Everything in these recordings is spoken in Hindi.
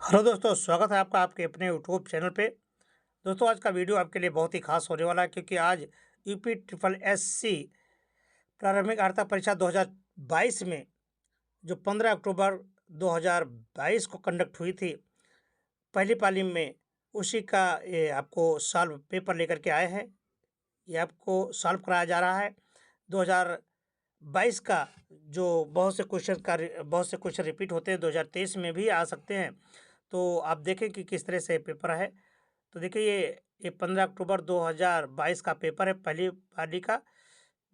हेलो दोस्तों, स्वागत है आपका आपके अपने यूट्यूब चैनल पे। दोस्तों, आज का वीडियो आपके लिए बहुत ही खास होने वाला है क्योंकि आज यूपी ट्रिपल एससी प्रारंभिक अर्हता परीक्षा 2022 में जो 15 अक्टूबर 2022 को कंडक्ट हुई थी पहली पाली में, उसी का ये आपको सॉल्व पेपर लेकर के आए हैं। ये आपको सॉल्व कराया जा रहा है 2022 का। जो बहुत से क्वेश्चन रिपीट होते हैं 2023 में भी आ सकते हैं। तो आप देखें कि किस तरह से पेपर है। तो देखिए ये 15 अक्टूबर 2022 का पेपर है पहली पाली का।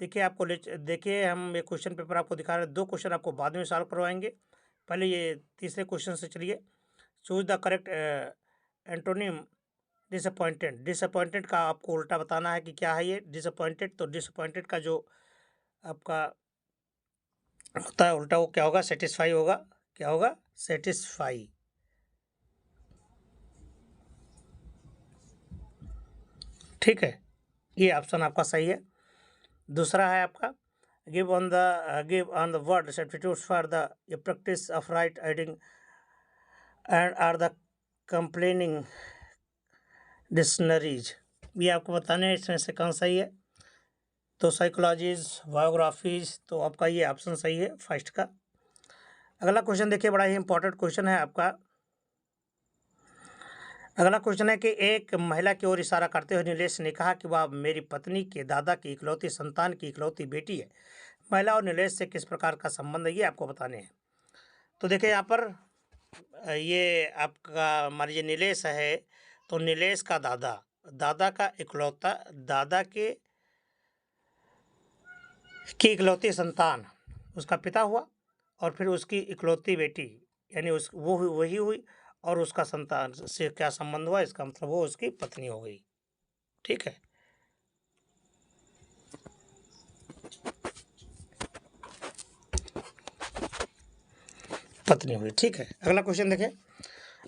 देखिए देखिए हम ये क्वेश्चन पेपर आपको दिखा रहे हैं। 2 क्वेश्चन आपको बाद में सॉल्व करवाएंगे। पहले ये तीसरे क्वेश्चन से चलिए। Choose the correct antonym disappointed. Disappointed का आपको उल्टा बताना है कि क्या है ये डिसअपॉइंटेड। तो डिसअपॉइंटेड का जो आपका होता है उल्टा, वो क्या होगा? सेटिस्फाई होगा। क्या होगा? सेटिस्फाई। ठीक है, ये ऑप्शन आपका सही है। दूसरा है आपका give on the word substitutes for the practice of right writing and are the complaining dictionaries. ये आपको बताने हैं इसमें से कौन सही है। तो साइकोलॉजीज, बायोग्राफीज, तो आपका ये ऑप्शन सही है फर्स्ट का। अगला क्वेश्चन देखिए, बड़ा ही इंपॉर्टेंट क्वेश्चन है आपका। अगला क्वेश्चन है कि एक महिला की ओर इशारा करते हुए नीलेश ने कहा कि वह मेरी पत्नी के दादा की इकलौती संतान की इकलौती बेटी है। महिला और नीलेश से किस प्रकार का संबंध है, ये आपको बताने हैं। तो देखिए यहाँ पर ये आपका मान लीजिए नीलेश है, तो नीलेश का दादा, दादा का इकलौता, दादा के की इकलौती संतान उसका पिता हुआ, और फिर उसकी इकलौती बेटी यानी वही हुई, और उसका संतान से क्या संबंध हुआ, इसका मतलब वो उसकी पत्नी हो गई। ठीक है, पत्नी हुई। ठीक है, अगला क्वेश्चन देखें।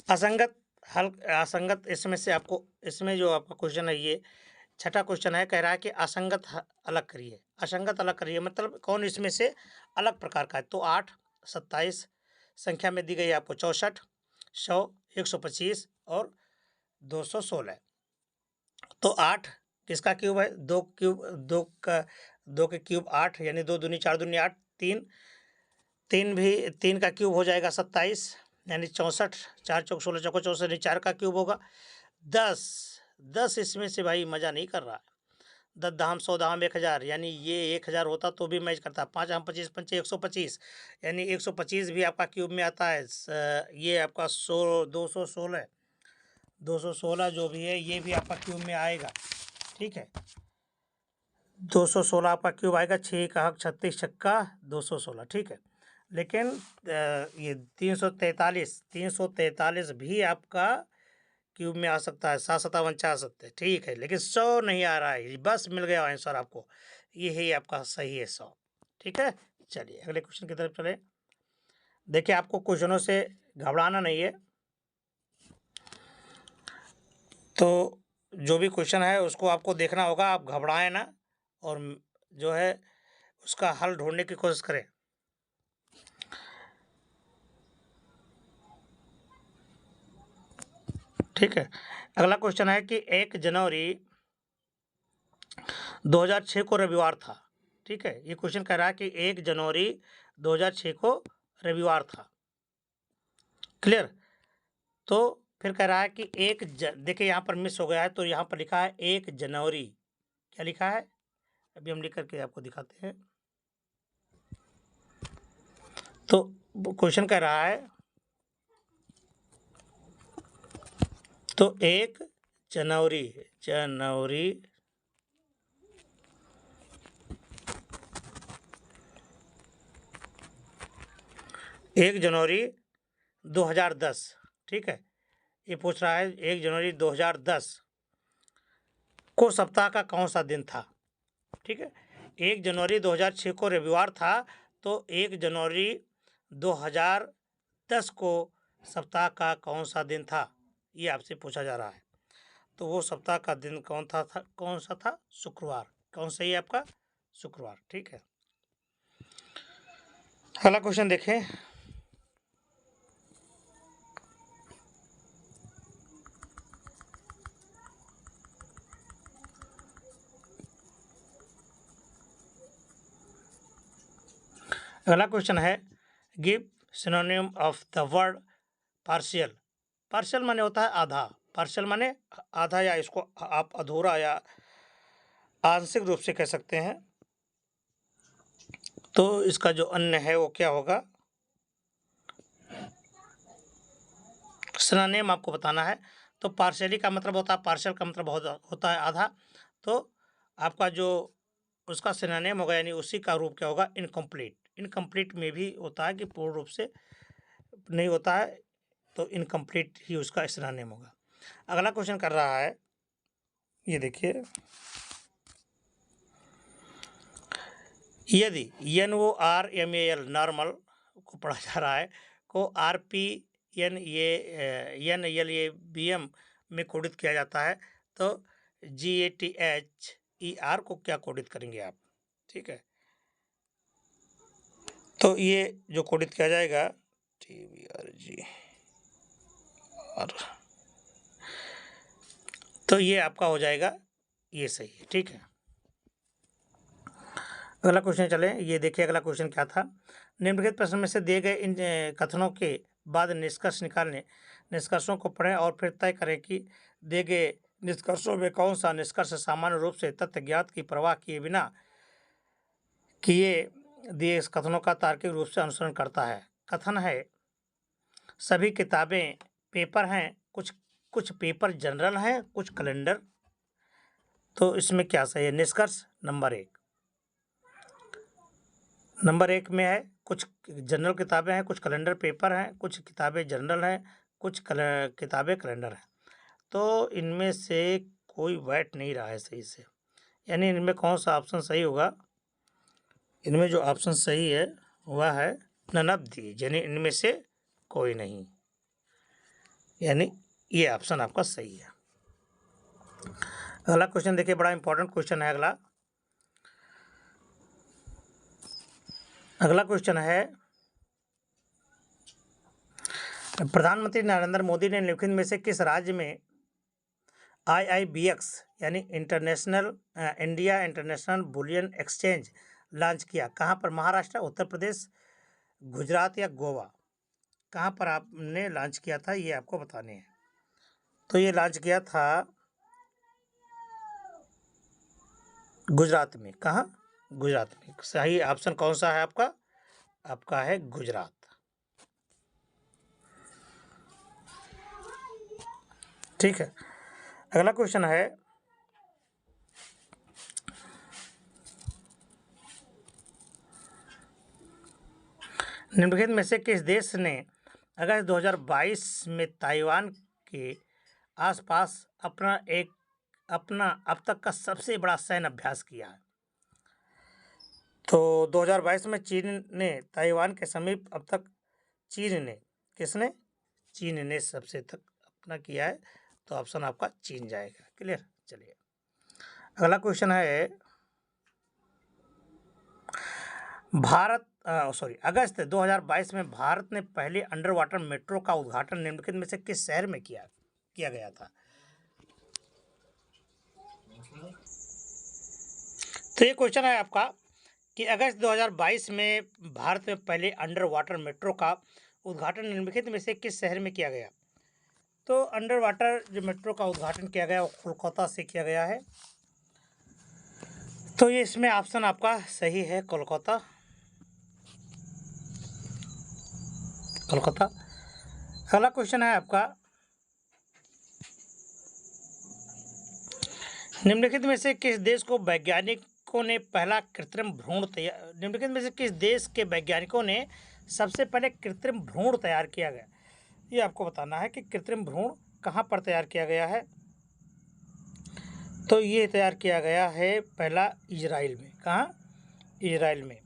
असंगत इसमें से आपको, इसमें जो आपका क्वेश्चन है ये छठा क्वेश्चन है। कह रहा है कि अलग करिए। असंगत अलग करिए मतलब कौन इसमें से अलग प्रकार का है। तो 8, 27 संख्या में दी गई है आपको 64, 100, 125 और 216। तो 8 किसका क्यूब है? दो के क्यूब 8 यानी 2 दूनी 4 दूनी 8। 3 का क्यूब हो जाएगा 27 यानी 64। 4 चौक 16 चौको 64 4 का क्यूब होगा 10। 10 इसमें से भाई मजा नहीं कर रहा है। 10 दाम 100 दाम 1000 यानी ये 1000 होता तो भी मैच करता। 5 हम 25 पंचे 125 यानी 125 भी आपका क्यूब में आता है। ये आपका 216 जो भी है ये भी आपका क्यूब में आएगा। ठीक है, 216 आपका क्यूब आएगा। 6 का हक 36 छक्का 216। ठीक है, लेकिन ये 343 भी आपका क्यूब में आ सकता है। 7 57 ठीक है, लेकिन 100 नहीं आ रहा है। बस मिल गया आंसर आपको, ये ही आपका सही है 100। ठीक है, चलिए अगले क्वेश्चन की तरफ चले। देखिए आपको क्वेश्चनों से घबराना नहीं है। तो जो भी क्वेश्चन है उसको आपको देखना होगा, आप घबराएं ना, और जो है उसका हल ढूंढने की कोशिश करें। ठीक है, अगला क्वेश्चन है कि 1 जनवरी 2006 को रविवार था। ठीक है, ये क्वेश्चन कह रहा है कि 1 जनवरी 2006 को रविवार था। क्लियर? तो फिर कह रहा है कि देखिए यहाँ पर मिस हो गया है, तो यहाँ पर लिखा है 1 जनवरी। क्या लिखा है? अभी हम लिख करके आपको दिखाते हैं। तो क्वेश्चन कह रहा है, तो 1 जनवरी 1 जनवरी 2010। ठीक है, ये पूछ रहा है 1 जनवरी 2010 को सप्ताह का कौन सा दिन था। ठीक है, 1 जनवरी 2006 को रविवार था, तो 1 जनवरी 2010 को सप्ताह का कौन सा दिन था, ये आपसे पूछा जा रहा है। तो वो सप्ताह का दिन कौन सा था? शुक्रवार। कौन सही है आपका? शुक्रवार। ठीक है, अगला क्वेश्चन देखें। अगला क्वेश्चन है give synonym of the word partial. Partial माने होता है आधा, पार्शियल माने आधा, या इसको आप अधूरा या आंशिक रूप से कह सकते हैं। तो इसका जो अन्य है वो क्या होगा, सिनोनिम आपको बताना है। तो पार्शियली का मतलब होता है, पार्शियल का मतलब होता है आधा। तो आपका जो उसका सिनोनिम होगा यानी उसी का रूप क्या होगा, इनकम्प्लीट। इनकम्प्लीट में भी होता है कि पूर्ण रूप से नहीं होता है, तो इनकम्प्लीट ही उसका सिनोनिम होगा। अगला क्वेश्चन कर रहा है, ये देखिए, यदि NORMAL नॉर्मल को पढ़ा जा रहा है को RPNLABM में कोडित किया जाता है, तो GATHER को क्या कोडित करेंगे आप, ठीक है। तो ये जो कोडित किया जाएगा TBRGR, तो ये आपका हो जाएगा, ये सही है, ठीक है। अगला क्वेश्चन चले, ये देखिए अगला क्वेश्चन क्या था। निम्नलिखित प्रश्न में से दिए गए इन कथनों के बाद निष्कर्ष निकालने, निष्कर्षों को पढ़ें और फिर तय करें कि दिए गए निष्कर्षों में कौन सा निष्कर्ष सामान्य रूप से तथ्य ज्ञात की परवाह किए बिना किए दिए इस कथनों का तार्किक रूप से अनुसरण करता है। कथन है सभी किताबें पेपर हैं, कुछ पेपर जनरल हैं, कुछ कैलेंडर। तो इसमें क्या सही है, निष्कर्ष नंबर एक में है कुछ जनरल किताबें हैं, कुछ कैलेंडर पेपर हैं, कुछ किताबें जनरल हैं, कुछ किताबें कैलेंडर हैं। तो इनमें से कोई बैठ नहीं रहा है सही से, यानी इनमें कौन सा ऑप्शन सही होगा। इनमें जो ऑप्शन सही है वह है नन ऑफ दीज, यानी इनमें से कोई नहीं, यानी ये ऑप्शन आपका सही है। अगला क्वेश्चन देखिए, बड़ा इंपॉर्टेंट क्वेश्चन है अगला। अगला क्वेश्चन है प्रधानमंत्री नरेंद्र मोदी ने निम्नलिखित में से किस राज्य में IIBX यानी India international bullion exchange launch किया। कहाँ पर, महाराष्ट्र, उत्तर प्रदेश, गुजरात या गोवा। कहाँ पर आपने लॉन्च किया था ये आपको बताने हैं। तो ये लॉन्च किया था गुजरात में। कहाँ, गुजरात में। सही ऑप्शन कौन सा है आपका, आपका है गुजरात। ठीक है। अगला क्वेश्चन है निम्नलिखित में से किस देश ने अगस्त 2022 में ताइवान के आसपास अपना अब तक का सबसे बड़ा सैन्य अभ्यास किया है। तो 2022 में चीन ने ताइवान के समीप अब तक चीन ने सबसे तक अपना किया है। तो ऑप्शन आपका चीन जाएगा। क्लियर। चलिए अगला क्वेश्चन है अगस्त 2022 में भारत ने पहले अंडर वाटर मेट्रो का उद्घाटन निम्नलिखित में से किस शहर में किया गया था। तो ये क्वेश्चन है आपका कि अगस्त 2022 में भारत में पहले अंडर वाटर मेट्रो का उद्घाटन निम्नलिखित में से किस शहर में किया गया। तो अंडर वाटर जो मेट्रो का उद्घाटन किया गया वो कोलकाता से किया गया है। तो ये इसमें ऑप्शन आपका सही है, कोलकाता। अगला क्वेश्चन है आपका निम्नलिखित में से किस देश को वैज्ञानिकों ने पहला कृत्रिम भ्रूण तैयार निम्नलिखित में से किस देश के वैज्ञानिकों ने सबसे पहले कृत्रिम भ्रूण तैयार किया गया। ये आपको बताना है कि कृत्रिम भ्रूण कहाँ पर तैयार किया गया है। तो ये तैयार किया गया है पहला इजराइल में। कहाँ, इजराइल में।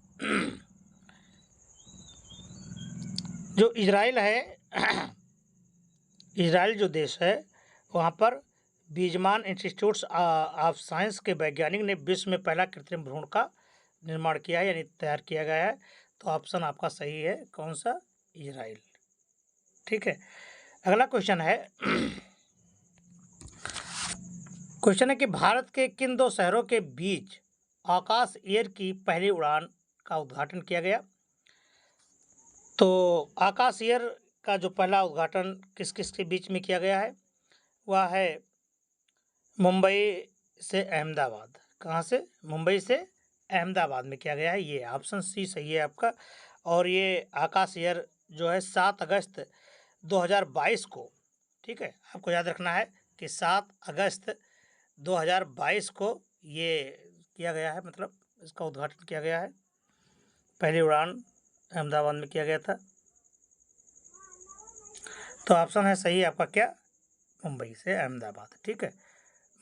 जो इजराइल है इजराइल जो देश है वहाँ पर बीजमान इंस्टीट्यूट्स ऑफ साइंस के वैज्ञानिक ने विश्व में पहला कृत्रिम भ्रूण का निर्माण किया है, यानी तैयार किया गया है। तो ऑप्शन आपका सही है, कौन सा, इजराइल। ठीक है। अगला क्वेश्चन है क्वेश्चन है कि भारत के किन दो शहरों के बीच आकाश एयर की पहली उड़ान का उद्घाटन किया गया। तो आकाश एयर का जो पहला उद्घाटन किस किस के बीच में किया गया है, वह है मुंबई से अहमदाबाद। कहाँ से? मुंबई से अहमदाबाद में किया गया है। ये ऑप्शन सी सही है आपका। और ये आकाश एयर जो है 7 अगस्त 2022 को, ठीक है, आपको याद रखना है कि 7 अगस्त 2022 को ये किया गया है, मतलब इसका उद्घाटन किया गया है। पहली उड़ान अहमदाबाद में किया गया था। तो ऑप्शन है सही आपका क्या? मुंबई से अहमदाबाद। ठीक है,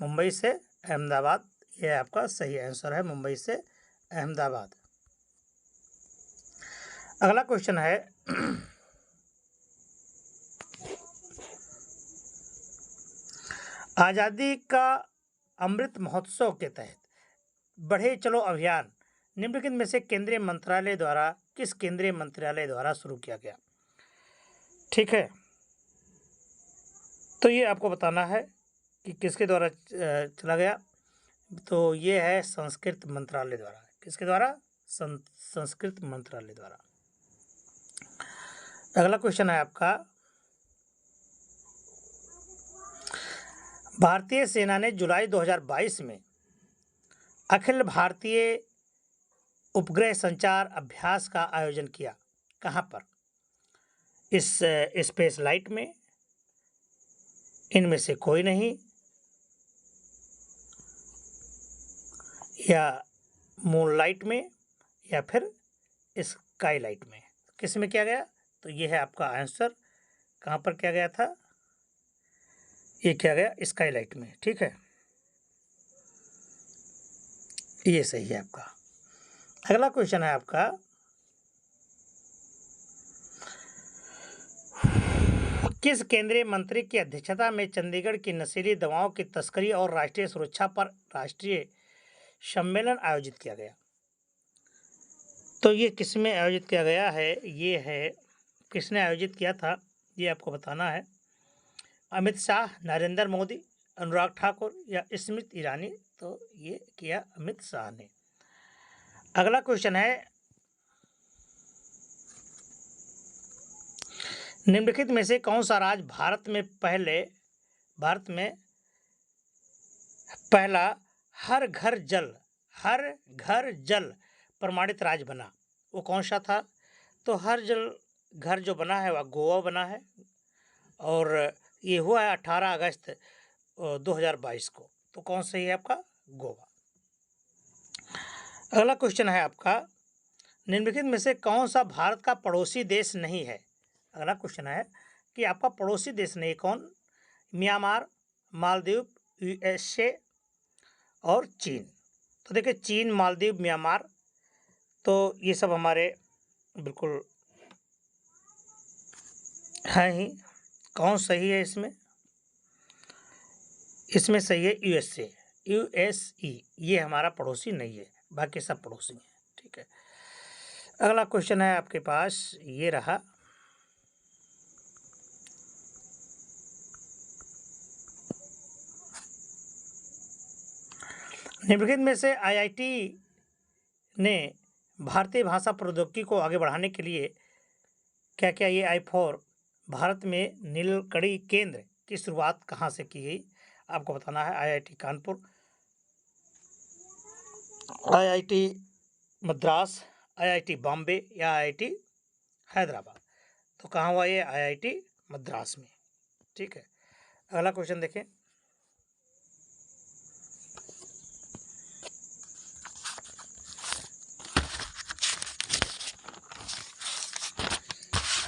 मुंबई से अहमदाबाद, ये आपका सही आंसर है, मुंबई से अहमदाबाद। अगला क्वेश्चन है आज़ादी का अमृत महोत्सव के तहत बढ़े चलो अभियान निम्नलिखित में से केंद्रीय मंत्रालय द्वारा किस केंद्रीय मंत्रालय द्वारा शुरू किया गया? ठीक है, तो ये आपको बताना है कि किसके द्वारा चला गया। तो ये है संस्कृत मंत्रालय द्वारा। किसके द्वारा? संस्कृत मंत्रालय द्वारा। अगला क्वेश्चन है आपका, भारतीय सेना ने जुलाई 2022 में अखिल भारतीय उपग्रह संचार अभ्यास का आयोजन किया। कहाँ पर? इस स्पेस लाइट में, इनमें से कोई नहीं, या मून लाइट में, या फिर स्काई लाइट में। किस में किया गया? तो ये है आपका आंसर। कहाँ पर किया गया था? ये किया गया स्काई लाइट में। ठीक है, ये सही है आपका। अगला क्वेश्चन है आपका, किस केंद्रीय मंत्री की अध्यक्षता में चंडीगढ़ की नशीली दवाओं की तस्करी और राष्ट्रीय सुरक्षा पर राष्ट्रीय सम्मेलन आयोजित किया गया? तो ये किस में आयोजित किया गया है? ये है, किसने आयोजित किया था ये आपको बताना है। अमित शाह, नरेंद्र मोदी, अनुराग ठाकुर या स्मृति ईरानी? तो ये किया अमित शाह ने। अगला क्वेश्चन है, निम्नलिखित में से कौन सा राज्य भारत में पहला हर घर जल प्रमाणित राज्य बना? वो कौन सा था? तो हर जल घर जो बना है वह गोवा बना है, और ये हुआ है 18 अगस्त 2022 को। तो कौन सही है आपका? गोवा। अगला क्वेश्चन है आपका, निम्नलिखित में से कौन सा भारत का पड़ोसी देश नहीं है? अगला क्वेश्चन है कि आपका पड़ोसी देश नहीं कौन? म्यांमार, मालदीव, यूएसए और चीन। तो देखिए, चीन, मालदीव, म्यांमार, तो ये सब हमारे बिल्कुल हैं ही। कौन सही है इसमें? इसमें सही है यूएसए, ये हमारा पड़ोसी नहीं है, बाकी सब पड़ोसी हैं। ठीक है, अगला क्वेश्चन है आपके पास, ये रहा, निम्नलिखित में से आईआईटी ने भारतीय भाषा प्रौद्योगिकी को आगे बढ़ाने के लिए क्या क्या ये आई4 भारत में नीलकड़ी केंद्र की शुरुआत कहाँ से की गई? आपको बताना है। IIT Kanpur, IIT Madras, IIT Bombay या आईआईटी हैदराबाद? तो कहाँ हुआ ये? आईआईटी मद्रास में। ठीक है, अगला क्वेश्चन देखें,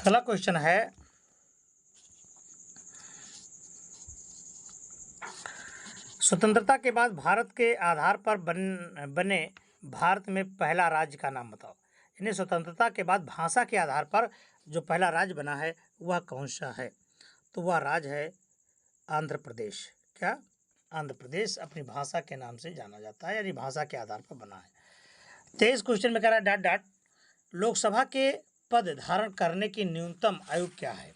अगला क्वेश्चन है, स्वतंत्रता के बाद भारत के आधार पर बने भारत में पहला राज्य का नाम बताओ। यानी स्वतंत्रता के बाद भाषा के आधार पर जो पहला राज्य बना है वह कौन सा है? तो वह राज्य है आंध्र प्रदेश। क्या? आंध्र प्रदेश अपनी भाषा के नाम से जाना जाता है, यानी भाषा के आधार पर बना है। 23 क्वेश्चन में कह रहा है ... लोकसभा के पद धारण करने की न्यूनतम आयु क्या है?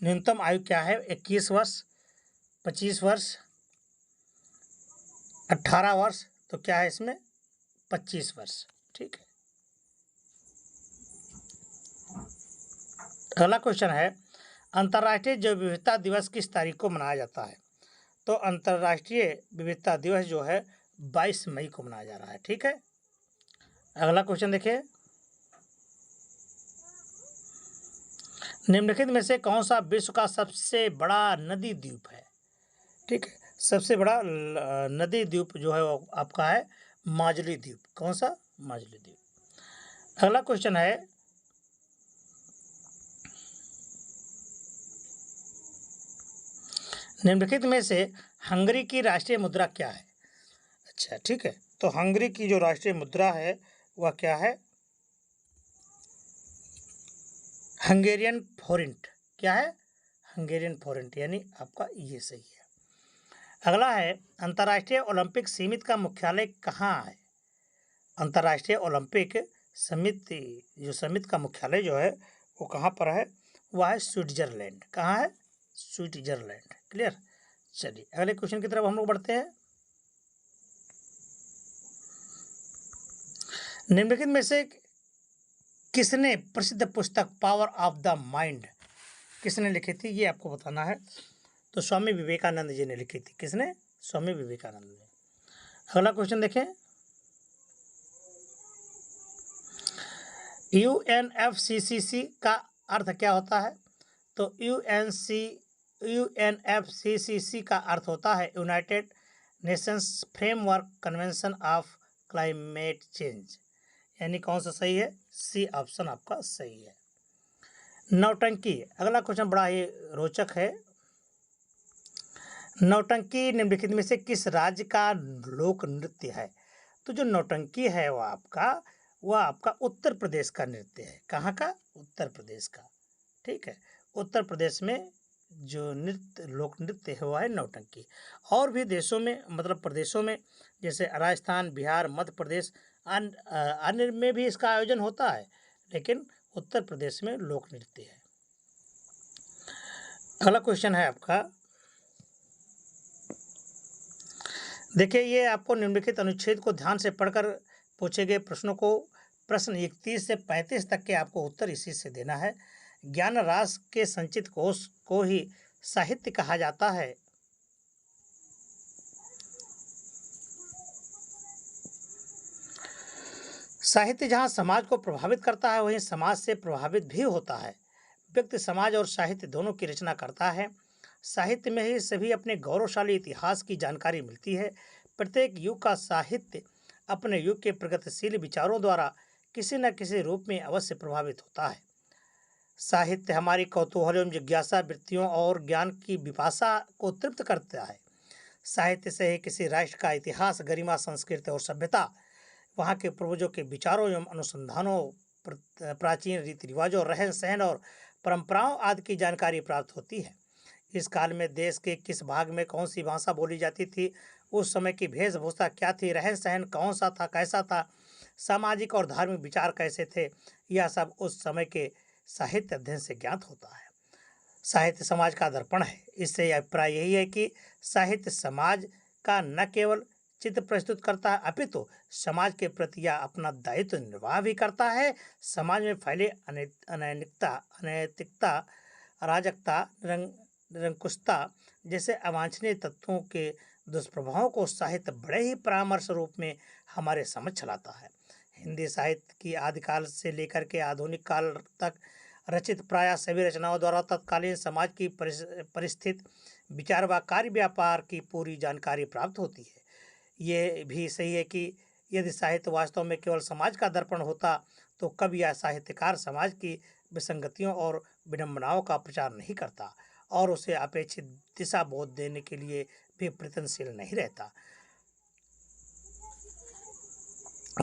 न्यूनतम आयु क्या है? 21 वर्ष, 25 वर्ष, 18 वर्ष? तो क्या है इसमें? 25 वर्ष। ठीक है, अगला क्वेश्चन है, अंतर्राष्ट्रीय जैव विविधता दिवस किस तारीख को मनाया जाता है? तो अंतर्राष्ट्रीय विविधता दिवस जो है 22 मई को मनाया जा रहा है। ठीक है, अगला क्वेश्चन देखिए, निम्नलिखित में से कौन सा विश्व का सबसे बड़ा नदी द्वीप है? ठीक है, सबसे बड़ा नदी द्वीप जो है वो आपका है माजुली द्वीप। कौन सा? माजुली द्वीप। अगला क्वेश्चन है, निम्नलिखित में से हंगरी की राष्ट्रीय मुद्रा क्या है? अच्छा, ठीक है, तो हंगरी की जो राष्ट्रीय मुद्रा है वह क्या है? हंगेरियन फोरिंट। क्या है? हंगेरियन फोरिंट, यानी आपका ये सही है। अगला है, अंतर्राष्ट्रीय ओलंपिक समिति का मुख्यालय कहाँ है? अंतर्राष्ट्रीय ओलंपिक समिति का मुख्यालय जो है वो कहाँ पर है? वह है स्विट्जरलैंड। कहाँ है? स्विट्जरलैंड। क्लियर। चलिए अगले क्वेश्चन की तरफ हम लोग बढ़ते हैं। निम्नलिखित में से किसने प्रसिद्ध पुस्तक पावर ऑफ द माइंड किसने लिखी थी? ये आपको बताना है। तो स्वामी विवेकानंद जी ने लिखी थी। किसने? स्वामी विवेकानंद ने। अगला क्वेश्चन देखें, यूएनएफसीसीसी का अर्थ क्या होता है? तो यूएनएफसीसीसी का अर्थ होता है United Nations framework convention of climate change. यानी कौन सा सही है? सी ऑप्शन आपका सही है। नौटंकी, अगला क्वेश्चन बड़ा ही रोचक है। नौटंकी निम्नलिखित में से किस राज्य का लोक नृत्य है? तो जो नौटंकी है वह आपका उत्तर प्रदेश का नृत्य है। कहाँ का? उत्तर प्रदेश का। ठीक है, उत्तर प्रदेश में जो लोक नृत्य है वह है नौटंकी। और भी देशों में मतलब प्रदेशों में जैसे राजस्थान, बिहार, मध्य प्रदेश अन्य में भी इसका आयोजन होता है, लेकिन उत्तर प्रदेश में लोक नृत्य है। अगला क्वेश्चन है आपका, देखिए ये आपको निम्नलिखित अनुच्छेद को ध्यान से पढ़कर पूछे गए प्रश्नों को प्रश्न 31 से 35 तक के आपको उत्तर इसी से देना है। ज्ञान राशि के संचित कोश को ही साहित्य कहा जाता है। साहित्य जहाँ समाज को प्रभावित करता है वहीं समाज से प्रभावित भी होता है। व्यक्ति समाज और साहित्य दोनों की रचना करता है। साहित्य में ही सभी अपने गौरवशाली इतिहास की जानकारी मिलती है। प्रत्येक युग का साहित्य अपने युग के प्रगतिशील विचारों द्वारा किसी न किसी रूप में अवश्य प्रभावित होता है। साहित्य हमारी कौतूहल एवं जिज्ञासा वृत्तियों और ज्ञान की पिपासा को तृप्त करता है। साहित्य से ही किसी राष्ट्र का इतिहास, गरिमा, संस्कृति और सभ्यता, वहाँ के पूर्वजों के विचारों एवं अनुसंधानों, प्राचीन रीति रिवाजों, रहन सहन और परंपराओं आदि की जानकारी प्राप्त होती है। इस काल में देश के किस भाग में कौन सी भाषा बोली जाती थी, उस समय की वेशभूषा क्या थी, रहन सहन कौन सा था, कैसा था, सामाजिक और धार्मिक विचार कैसे थे, यह सब उस समय के साहित्य अध्ययन से ज्ञात होता है। साहित्य समाज का दर्पण है। इससे अभिप्राय यही है कि साहित्य समाज का न केवल चित्र प्रस्तुत करता है अपितु समाज के प्रति यह अपना दायित्व निर्वाह भी करता है। समाज में फैले अनैतिकता, अराजकता, निरंकुशता जैसे अवांछनीय तत्वों के दुष्प्रभावों को साहित्य बड़े ही परामर्श रूप में हमारे समझ लाता है। हिंदी साहित्य की आदिकाल से लेकर के आधुनिक काल तक रचित प्रायः सभी रचनाओं द्वारा तत्कालीन समाज की परिस्थिति, विचार व कार्य व्यापार की पूरी जानकारी प्राप्त होती है। ये भी सही है कि यदि साहित्य वास्तव में केवल समाज का दर्पण होता तो कभी यह साहित्यकार समाज की विसंगतियों और विडंबनाओं का प्रचार नहीं करता और उसे अपेक्षित दिशा बोध देने के लिए भी प्रयत्नशील नहीं रहता।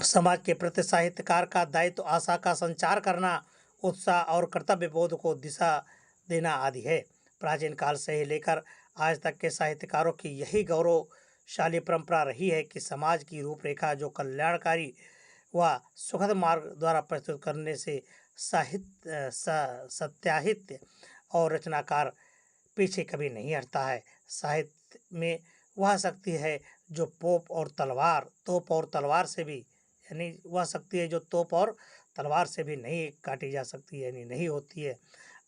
समाज के प्रति साहित्यकार का दायित्व आशा का संचार करना, उत्साह और कर्तव्य बोध को दिशा देना आदि है। प्राचीन काल से ही लेकर आज तक के साहित्यकारों की यही गौरवशाली परंपरा रही है कि समाज की रूपरेखा जो कल्याणकारी व सुखद मार्ग द्वारा प्रस्तुत करने से सत्याहित और रचनाकार पीछे कभी नहीं हटता है। साहित्य में वह शक्ति है जो तोप और तलवार से भी, यानी वह शक्ति है जो तोप और तलवार से भी नहीं काटी जा सकती, यानी नहीं होती है।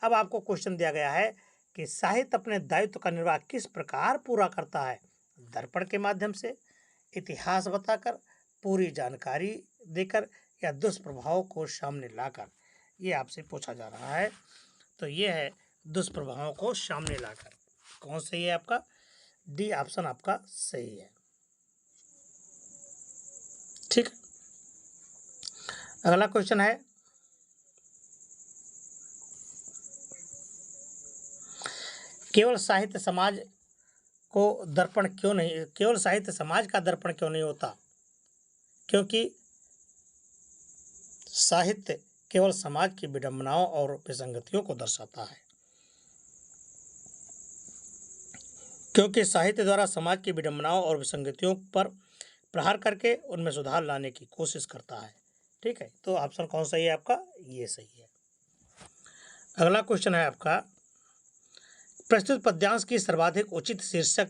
अब आपको क्वेश्चन दिया गया है कि साहित्य अपने दायित्व का निर्वाह किस प्रकार पूरा करता है? दर्पण के माध्यम से, इतिहास बताकर, पूरी जानकारी देकर या दुष्प्रभाव को सामने लाकर। ये आपसे पूछा जा रहा है। तो ये है दुष्प्रभावों को सामने लाकर। कौन सही है आपका? डी ऑप्शन आपका सही है। ठीक। अगला क्वेश्चन है, केवल साहित्य समाज को दर्पण क्यों नहीं, केवल साहित्य समाज का दर्पण क्यों नहीं होता? क्योंकि साहित्य केवल समाज की विडंबनाओं और विसंगतियों को दर्शाता है। क्योंकि साहित्य द्वारा समाज की विडंबनाओं और विसंगतियों पर प्रहार करके उनमें सुधार लाने की कोशिश करता है। ठीक है, तो ऑप्शन कौन सही है आपका? ये सही है। अगला क्वेश्चन है आपका, प्रस्तुत पद्यांश की सर्वाधिक उचित शीर्षक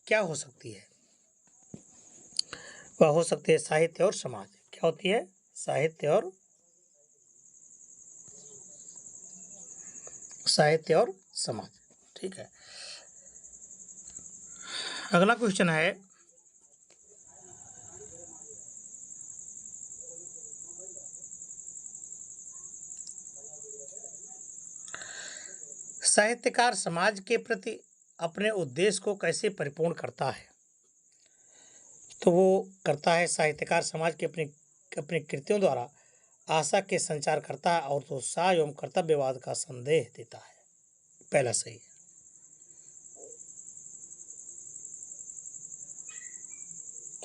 क्या हो सकती है? वह हो सकती है साहित्य और समाज। क्या होती है? साहित्य और समाज। ठीक है। अगला क्वेश्चन है, साहित्यकार समाज के प्रति अपने उद्देश्य को कैसे परिपूर्ण करता है? तो वो करता है, साहित्यकार समाज के अपनी कृतियों द्वारा आशा के संचार करता है और तो उत्साह एवं कर्तव्यवाद का संदेश देता है। पहला सही है।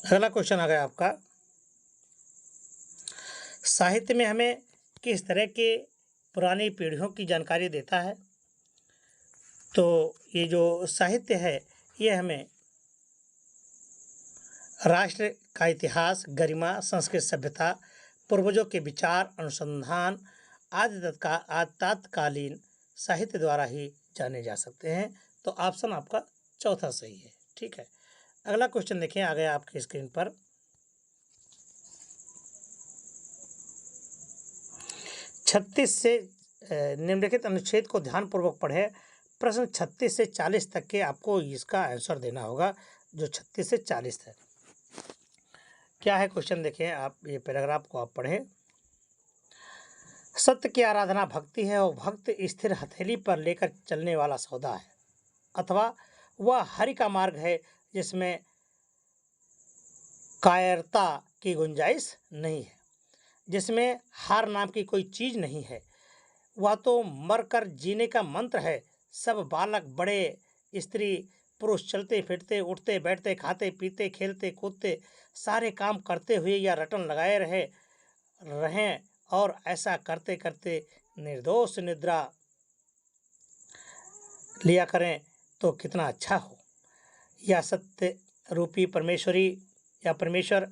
अगला क्वेश्चन आ गया आपका, साहित्य में हमें किस तरह के पुरानी पीढ़ियों की जानकारी देता है? तो ये जो साहित्य है ये हमें राष्ट्र का इतिहास, गरिमा, संस्कृत सभ्यता, पूर्वजों के विचार, अनुसंधान आदि तत्कालीन साहित्य द्वारा ही जाने जा सकते हैं। तो ऑप्शन आपका चौथा सही है। ठीक है। अगला क्वेश्चन देखें, आ गया आपकी स्क्रीन पर, 36 से निम्नलिखित अनुच्छेद को ध्यानपूर्वक पढ़ें। प्रश्न 36 से 40 तक के आपको इसका आंसर देना होगा, जो 36 से 40 है। क्या है क्वेश्चन देखें आप, ये पैराग्राफ को आप पढ़ें। सत्य की आराधना भक्ति है और भक्त स्थिर हथेली पर लेकर चलने वाला सौदा है, अथवा वह हरि का मार्ग है जिसमें कायरता की गुंजाइश नहीं है, जिसमें हार नाम की कोई चीज नहीं है। वह तो मरकर जीने का मंत्र है। सब बालक बड़े, स्त्री पुरुष चलते फिरते, उठते बैठते, खाते पीते, खेलते कूदते, सारे काम करते हुए या रटन लगाए रहें और ऐसा करते करते निर्दोष निद्रा लिया करें तो कितना अच्छा हो। यह सत्य रूपी परमेश्वर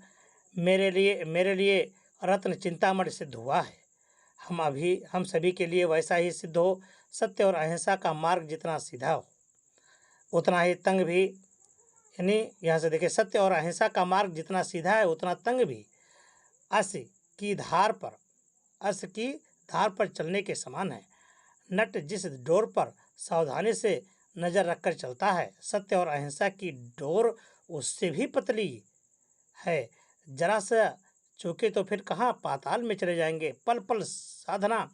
मेरे लिए रत्न चिंतामणि सिद्ध हुआ है। हम सभी के लिए वैसा ही सिद्ध हो। सत्य और अहिंसा का मार्ग जितना सीधा हो उतना ही तंग भी, यानी यहाँ से देखिए, सत्य और अहिंसा का मार्ग जितना सीधा है उतना तंग भी अस की धार पर चलने के समान है। नट जिस डोर पर सावधानी से नजर रखकर चलता है, सत्य और अहिंसा की डोर उससे भी पतली है। जरा सा चूके तो फिर कहाँ पाताल में चले जाएंगे। पल पल साधना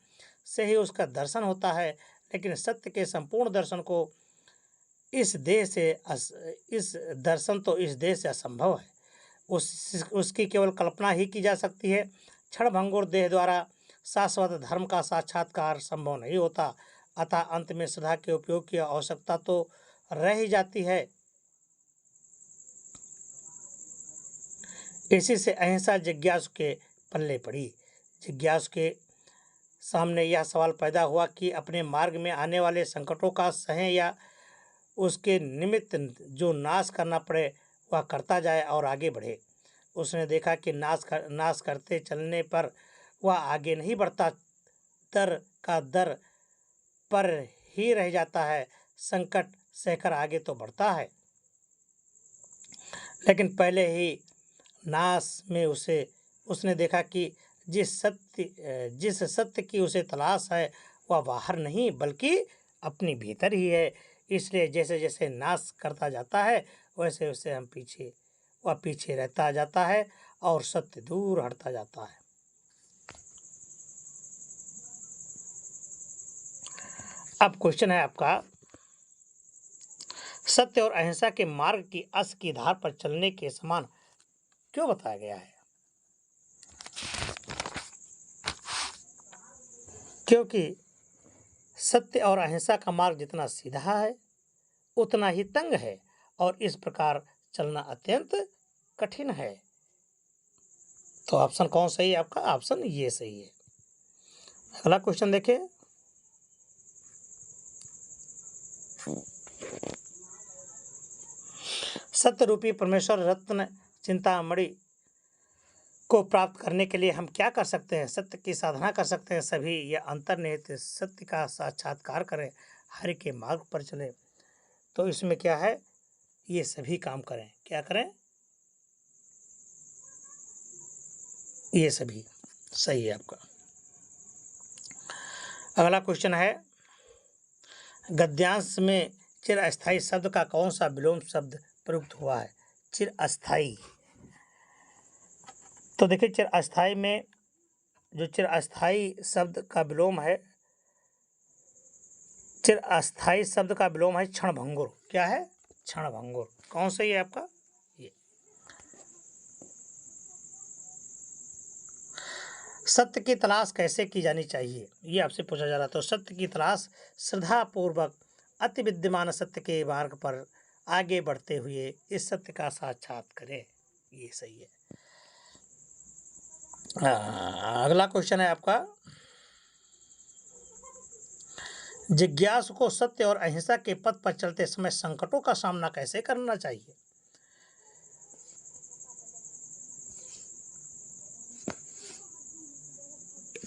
से ही उसका दर्शन होता है, लेकिन सत्य के संपूर्ण दर्शन को इस देह से असंभव है। उसकी केवल कल्पना ही की जा सकती है। क्षण भंगुर देह द्वारा शाश्वत धर्म का साक्षात्कार संभव नहीं होता। अतः अंत में श्रद्धा के उपयोग की आवश्यकता तो रह ही जाती है। इसी से अहिंसा जिज्ञासु के पल्ले पड़ी। जिज्ञासु के सामने यह सवाल पैदा हुआ कि अपने मार्ग में आने वाले संकटों का सहें या उसके निमित्त जो नाश करना पड़े वह करता जाए और आगे बढ़े। उसने देखा कि नाश करते चलने पर वह आगे नहीं बढ़ता, दर का दर पर ही रह जाता है। संकट सहकर आगे तो बढ़ता है, लेकिन पहले ही नाश में उसने देखा कि जिस सत्य की उसे तलाश है वह बाहर नहीं बल्कि अपनी भीतर ही है। इसलिए जैसे जैसे नाश करता जाता है वैसे वैसे वह पीछे रहता जाता है और सत्य दूर हटता जाता है। अब क्वेश्चन है आपका, सत्य और अहिंसा के मार्ग की अस की धार पर चलने के समान क्यों बताया गया है? क्योंकि सत्य और अहिंसा का मार्ग जितना सीधा है उतना ही तंग है और इस प्रकार चलना अत्यंत कठिन है। तो ऑप्शन कौन सही है आपका? ऑप्शन ये सही है। अगला क्वेश्चन देखिए, सत्य रूपी परमेश्वर रत्न चिंतामणि को प्राप्त करने के लिए हम क्या कर सकते हैं? सत्य की साधना कर सकते हैं सभी, या अंतर्निहित सत्य का साक्षात्कार करें, हरि के मार्ग पर चलें। तो इसमें क्या है, ये सभी काम करें। क्या करें? ये सभी सही है आपका। अगला क्वेश्चन है, गद्यांश में चिरअस्थायी शब्द का कौन सा विलोम शब्द प्रयुक्त हुआ है? चिरअस्थायी, तो देखिए चिरअस्थायी में जो चिरअस्थायी शब्द का विलोम है, चिरअस्थायी शब्द का विलोम है क्षणभंगुर। क्या है? क्षणभंगुर। कौन सही है आपका? ये। सत्य की तलाश कैसे की जानी चाहिए, ये आपसे पूछा जा रहा। तो सत्य की तलाश श्रद्धा पूर्वक अति विद्यमान सत्य के मार्ग पर आगे बढ़ते हुए इस सत्य का साक्षात करें, ये सही है। अगला क्वेश्चन है आपका, जिज्ञासु को सत्य और अहिंसा के पथ पर चलते समय संकटों का सामना कैसे करना चाहिए?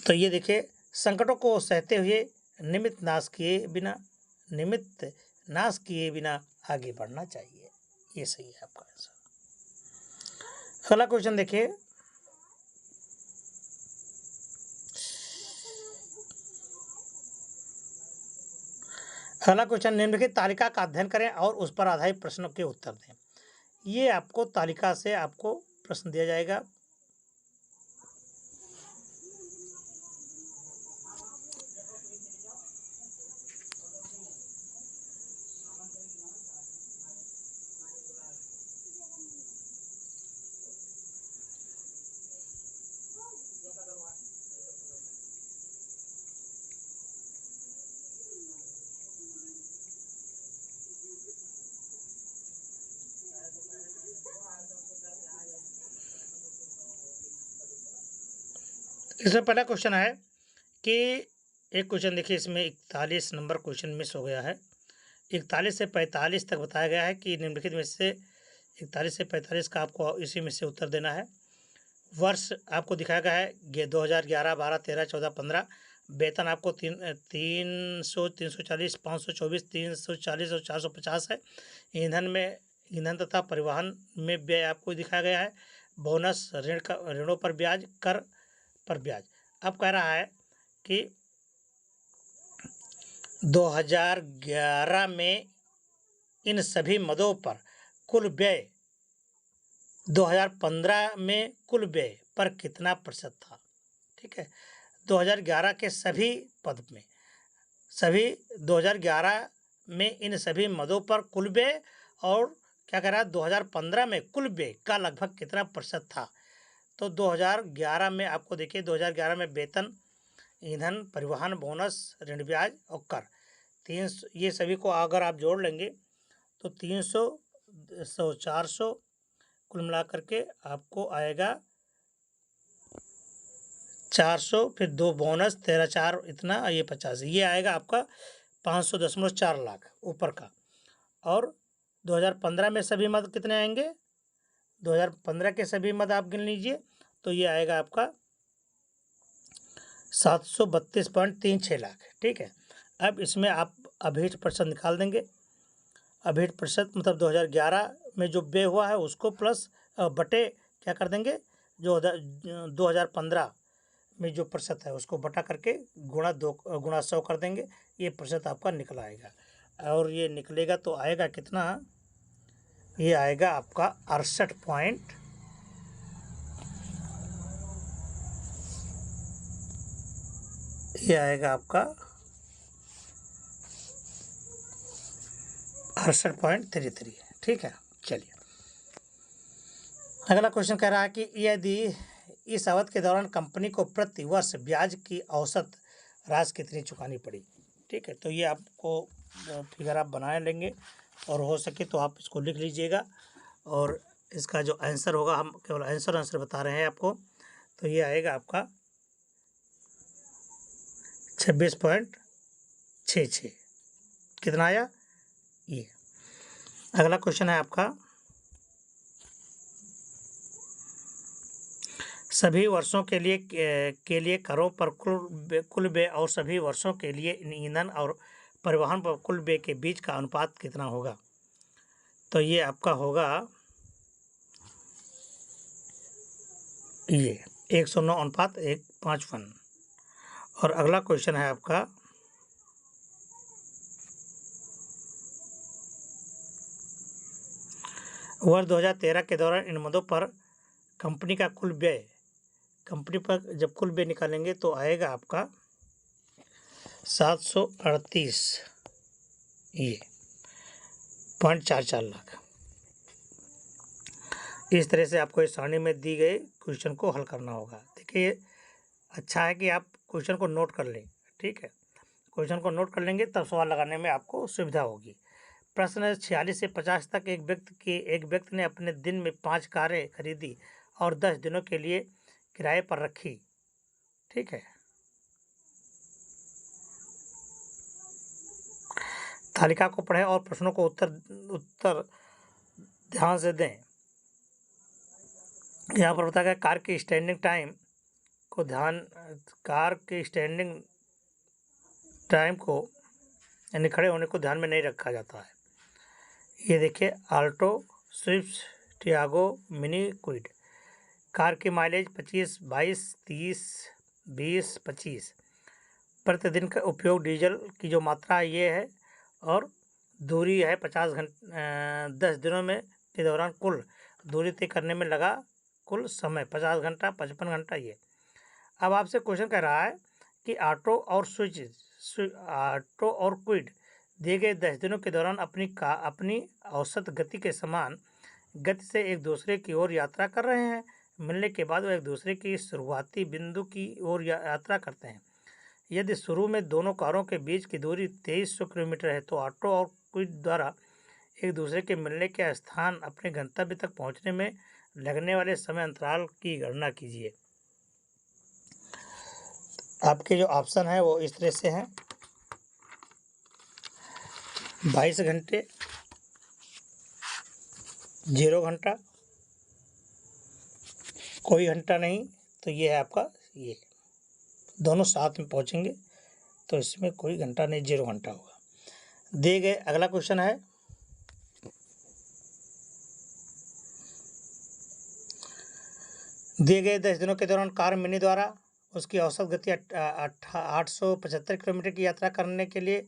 तो ये देखिए, संकटों को सहते हुए निमित्त नाश किए बिना आगे बढ़ना चाहिए, ये सही है आपका आंसर। अगला क्वेश्चन देखिए, अगला क्वेश्चन, निम्नलिखित तालिका का अध्ययन करें और उस पर आधारित प्रश्नों के उत्तर दें। ये आपको तालिका से आपको प्रश्न दिया जाएगा। इसमें पहला क्वेश्चन है कि एक क्वेश्चन देखिए, इसमें 41 नंबर क्वेश्चन मिस हो गया है। 41 से 45 तक बताया गया है कि निम्नलिखित में से 41 से 45 का आपको इसी में से उत्तर देना है। वर्ष आपको दिखाया गया है 2011, 12, 13, 14, 15। वेतन आपको 300, 340, 524, 340 और 450 है। ईंधन तथा परिवहन में व्यय आपको दिखाया गया है। बोनस, ऋणों पर ब्याज, कर पर ब्याज। अब कह रहा है कि 2011 में इन सभी मदों पर कुल व्यय 2015 में कुल व्यय पर कितना प्रतिशत था? ठीक है, 2011 के सभी पद में, सभी 2011 में इन सभी मदों पर कुल व्यय, और क्या कह रहा है, 2015 में कुल व्यय का लगभग कितना प्रतिशत था? तो 2011 में आपको देखिए, 2011 में वेतन, ईंधन, परिवहन, बोनस, ऋण ब्याज और कर, 300, ये सभी को अगर आप जोड़ लेंगे तो 300, 100, 400 कुल मिला करके आपको आएगा 400, फिर 2 बोनस, 13, 4 इतना, ये 50, ये आएगा आपका 500.4 लाख ऊपर का। और 2015 में सभी मद कितने आएंगे? 2015 के सभी मद आप गिन लीजिए, तो ये आएगा आपका 732.36 लाख। ठीक है, अब इसमें आप अभिहित प्रतिशत निकाल देंगे। अभिहित प्रतिशत मतलब 2011 में जो व्यय हुआ है उसको प्लस बटे क्या कर देंगे, जो 2015 में जो प्रतिशत है उसको बटा करके गुणा 100 कर देंगे, ये प्रतिशत आपका निकल आएगा। और ये निकलेगा तो आएगा कितना, ये आएगा आपका 68 पॉइंट, ये आएगा आपका 68.33। ठीक है, चलिए अगला क्वेश्चन कह रहा है कि यदि इस अवधि के दौरान कंपनी को प्रति वर्ष ब्याज की औसत राशि कितनी चुकानी पड़ी। ठीक है, तो ये आपको फिगर आप बना लेंगे और हो सके तो आप इसको लिख लीजिएगा, और इसका जो आंसर होगा, हम केवल आंसर बता रहे हैं आपको, तो ये आएगा आपका 26.66। कितना आया ये। अगला क्वेश्चन है आपका, सभी वर्षों के लिए करों पर कुल व्यय और सभी वर्षों के लिए ईंधन और परिवहन पर कुल व्यय के बीच का अनुपात कितना होगा। तो ये आपका होगा ये 109:1:5। और अगला क्वेश्चन है आपका, वर्ष 2013 के दौरान इन मदों पर कंपनी का कुल व्यय, कंपनी पर जब कुल व्यय निकालेंगे तो आएगा आपका 738 ये 0.44 लाख। इस तरह से आपको इस सारणी में दी गई क्वेश्चन को हल करना होगा। देखिए, अच्छा है कि आप क्वेश्चन को नोट कर लें। ठीक है, क्वेश्चन को नोट कर लेंगे तब सवाल लगाने में आपको सुविधा होगी। प्रश्न है 46 से 50 तक एक व्यक्ति ने अपने दिन में 5 कारें खरीदी और 10 दिनों के लिए किराए पर रखी। ठीक है, तालिका को पढ़ें और प्रश्नों को उत्तर ध्यान से दें। यहाँ पर बताया गया कार के स्टैंडिंग टाइम को यानी खड़े होने को ध्यान में नहीं रखा जाता है। ये देखिए, Alto, Swift, Tiago, Mini, Kwid. Car की माइलेज 25, 22, 30, 20, 25। प्रतिदिन का उपयोग डीजल की जो मात्रा ये है, और दूरी है 50 घंटे 10 दिनों में के दौरान कुल दूरी तय करने में लगा कुल समय 50 घंटा, 55 घंटा ये। अब आपसे क्वेश्चन कह रहा है कि ऑटो और क्विड दिए गए 10 दिनों के दौरान अपनी औसत गति के समान गति से एक दूसरे की ओर यात्रा कर रहे हैं। मिलने के बाद वो एक दूसरे की शुरुआती बिंदु की ओर यात्रा करते हैं। यदि शुरू में दोनों कारों के बीच की दूरी 2300 किलोमीटर है तो ऑटो और क्विड द्वारा एक दूसरे के मिलने के स्थान अपने गंतव्य तक पहुंचने में लगने वाले समय अंतराल की गणना कीजिए। आपके जो ऑप्शन है वो इस तरह से हैं, 22 घंटे, 0 घंटा, कोई घंटा नहीं, तो ये है आपका ये दोनों साथ में पहुंचेंगे तो इसमें कोई घंटा नहीं, 0 घंटा होगा। दिए गए अगला क्वेश्चन है, दिए गए 10 दिनों के दौरान कार मिनी द्वारा उसकी औसत गति 875 किलोमीटर की यात्रा करने के लिए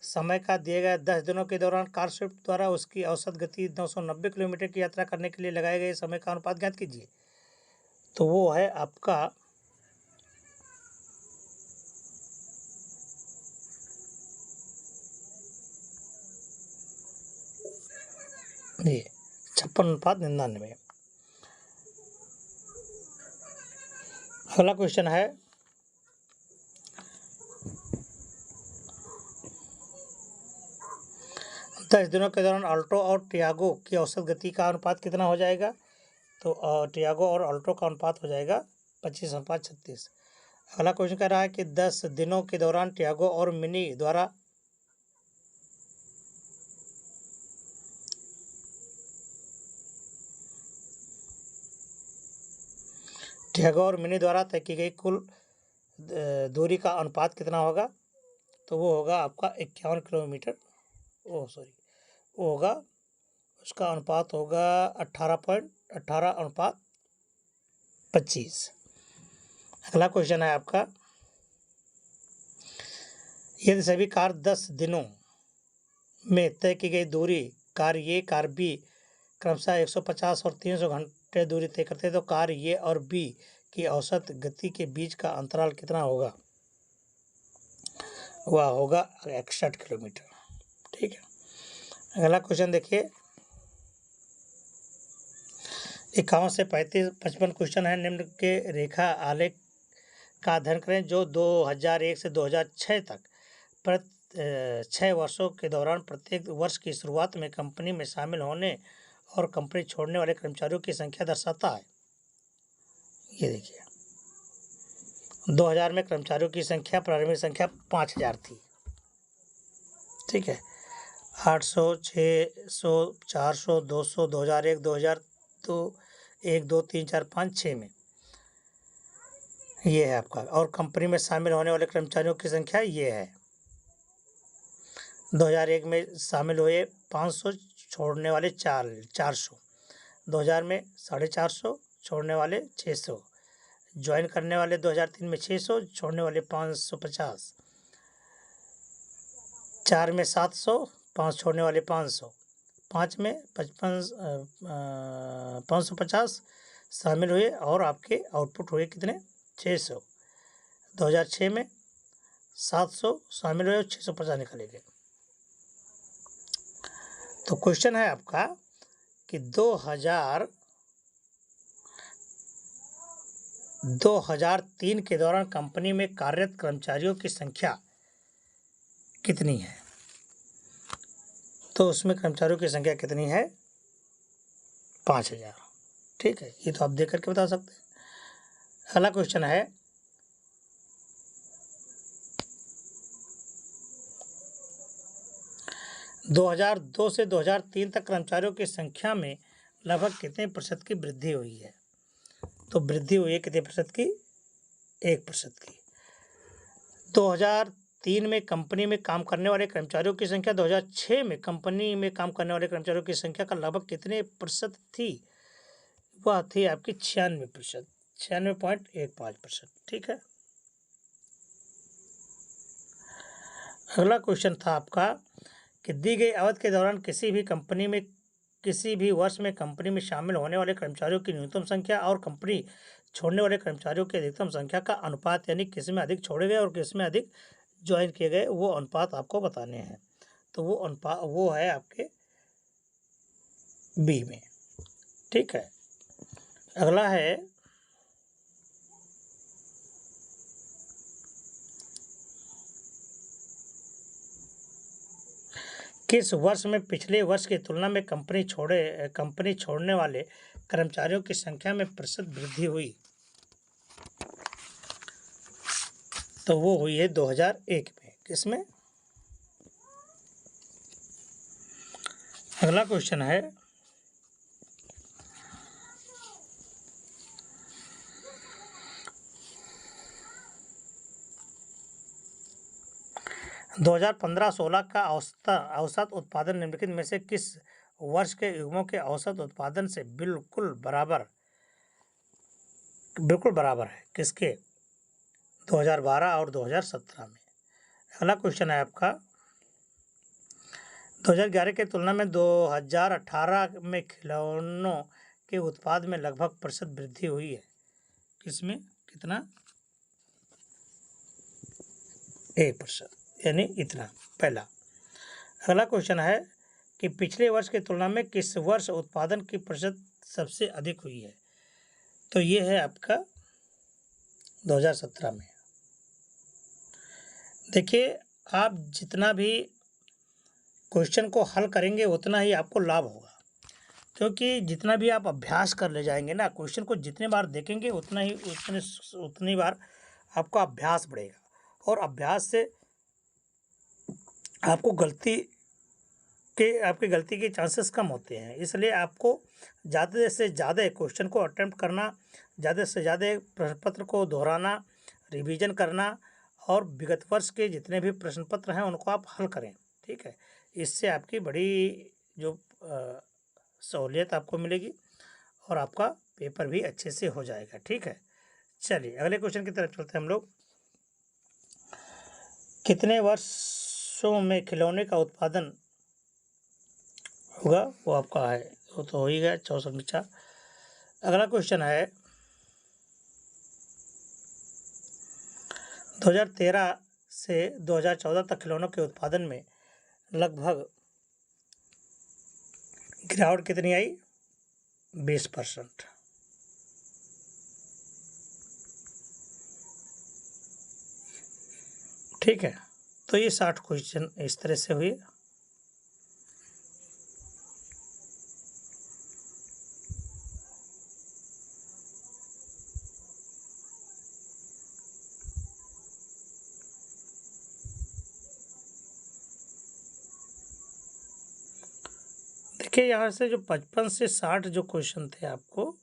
समय का दिए गए 10 दिनों के दौरान कार स्विफ्ट द्वारा उसकी औसत गति 990 किलोमीटर की यात्रा करने के लिए लगाए गए समय का अनुपात ज्ञात कीजिए। तो वो है आपका ये 56:99। अगला क्वेश्चन है, दस दिनों के दौरान ऑल्टो और टियागो की औसत गति का अनुपात कितना हो जाएगा। तो टियागो और ऑल्टो का अनुपात हो जाएगा 25:36। अगला क्वेश्चन कह रहा है कि 10 दिनों के दौरान टियागो और मिनी द्वारा तय की गई कुल दूरी का अनुपात कितना होगा। तो वो होगा आपका 51 किलोमीटर, वो होगा, उसका अनुपात होगा 18.18:25। अगला क्वेश्चन है आपका, यदि सभी कार 10 दिनों में तय की गई दूरी कार ए कार बी क्रमशः 150 और 300 घंटे दूरी तय करते हैं तो कार ए और बी की औसत गति के बीच का अंतराल कितना होगा? वह होगा 61 किलोमीटर। ठीक है। अगला क्वेश्चन देखिए, 51 से 55 क्वेश्चन है। निम्न के रेखा आलेख का अध्ययन करें जो 2001 से 2006 तक 6 वर्षों के दौरान प्रत्येक वर्ष की शुरुआत में कंपनी में शामिल होने और कंपनी छोड़ने वाले कर्मचारियों की संख्या दर्शाता है। ये देखिए, 2000 में कर्मचारियों की संख्या, प्रारंभिक संख्या 5000 थी। ठीक है। 800, 600, 400, 200, 2001, 2002, 1, 2, 3, 4, 5, 6 में ये है आपका। और कंपनी में शामिल होने वाले कर्मचारियों की संख्या ये है। 2001 में शामिल हुए 500, छोड़ने वाले 400, 2000 में 450, छोड़ने वाले 600, ज्वाइन करने वाले 2003 में 600, छोड़ने वाले 550, 4 में 700, 5 छोड़ने वाले 500, 5 में 550 शामिल हुए और आपके आउटपुट हुए कितने? 600। 2006 में 700 शामिल हुए और 650 निकाले गए। तो क्वेश्चन है आपका कि 2003 के दौरान कंपनी में कार्यरत कर्मचारियों की संख्या कितनी है? तो उसमें कर्मचारियों की संख्या कितनी है? 5000। ठीक है, ये तो आप देख करके बता सकते हैं। अगला क्वेश्चन है, - 2002 से 2003 तक कर्मचारियों की संख्या में लगभग कितने प्रतिशत की वृद्धि हुई है? तो वृद्धि हुई है कितने प्रतिशत की? 1% की। 2003 में कंपनी में काम करने वाले कर्मचारियों की संख्या 2006 में कंपनी में काम करने वाले कर्मचारियों की संख्या का लगभग कितने प्रतिशत थी? वह थी आपकी 96%, 96.15%। ठीक है। अगला क्वेश्चन था आपका कि दी गई अवधि के दौरान किसी भी वर्ष में कंपनी में शामिल होने वाले कर्मचारियों की न्यूनतम संख्या और कंपनी छोड़ने वाले कर्मचारियों की अधिकतम संख्या का अनुपात, यानी किस में अधिक छोड़े गए और किस में अधिक ज्वाइन किए गए, वो अनुपात आपको बताने हैं। तो वो अनुपात वो है आपके बी में। ठीक है। अगला है, किस वर्ष में पिछले वर्ष की तुलना में कंपनी छोड़ने वाले कर्मचारियों की संख्या में प्रतिशत वृद्धि हुई? तो वो हुई है 2001 में। किसमें? अगला क्वेश्चन है, - 2015-16 का औसत उत्पादन निम्नलिखित में से किस वर्ष के युग्मों के औसत उत्पादन से बिल्कुल बराबर है? किसके? 2012 और 2017 में। अगला क्वेश्चन है आपका, 2011 की तुलना में 2018 में खिलौनों के उत्पाद में लगभग प्रतिशत वृद्धि हुई है? किसमें? कितना? 1%, यानी इतना। पहला। अगला क्वेश्चन है कि पिछले वर्ष की तुलना में किस वर्ष उत्पादन की प्रतिशत सबसे अधिक हुई है? तो ये है आपका 2017 में। देखिए, आप जितना भी क्वेश्चन को हल करेंगे उतना ही आपको लाभ होगा, क्योंकि जितना भी आप अभ्यास कर ले जाएंगे ना, क्वेश्चन को जितने बार देखेंगे उतनी बार आपका अभ्यास बढ़ेगा, और अभ्यास से आपकी गलती के चांसेस कम होते हैं। इसलिए आपको ज़्यादा से ज़्यादा क्वेश्चन को अटेम्प्ट करना, ज़्यादा से ज़्यादा प्रश्न पत्र को दोहराना, रिवीजन करना, और विगत वर्ष के जितने भी प्रश्न पत्र हैं उनको आप हल करें। ठीक है। इससे आपकी बड़ी जो सहूलियत आपको मिलेगी और आपका पेपर भी अच्छे से हो जाएगा। ठीक है। चलिए अगले क्वेश्चन की तरफ चलते हैं हम लोग। कितने वर्षों में खिलौने का उत्पादन होगा, वो आपका है, वो तो हो ही गया 64। अगला क्वेश्चन है 2013 से 2014 तक खिलौनों के उत्पादन में लगभग गिरावट कितनी आई, 20%। ठीक है, तो ये 60 क्वेश्चन इस तरह से हुए। देखिए यहाँ से जो 55 से 60 जो क्वेश्चन थे आपको,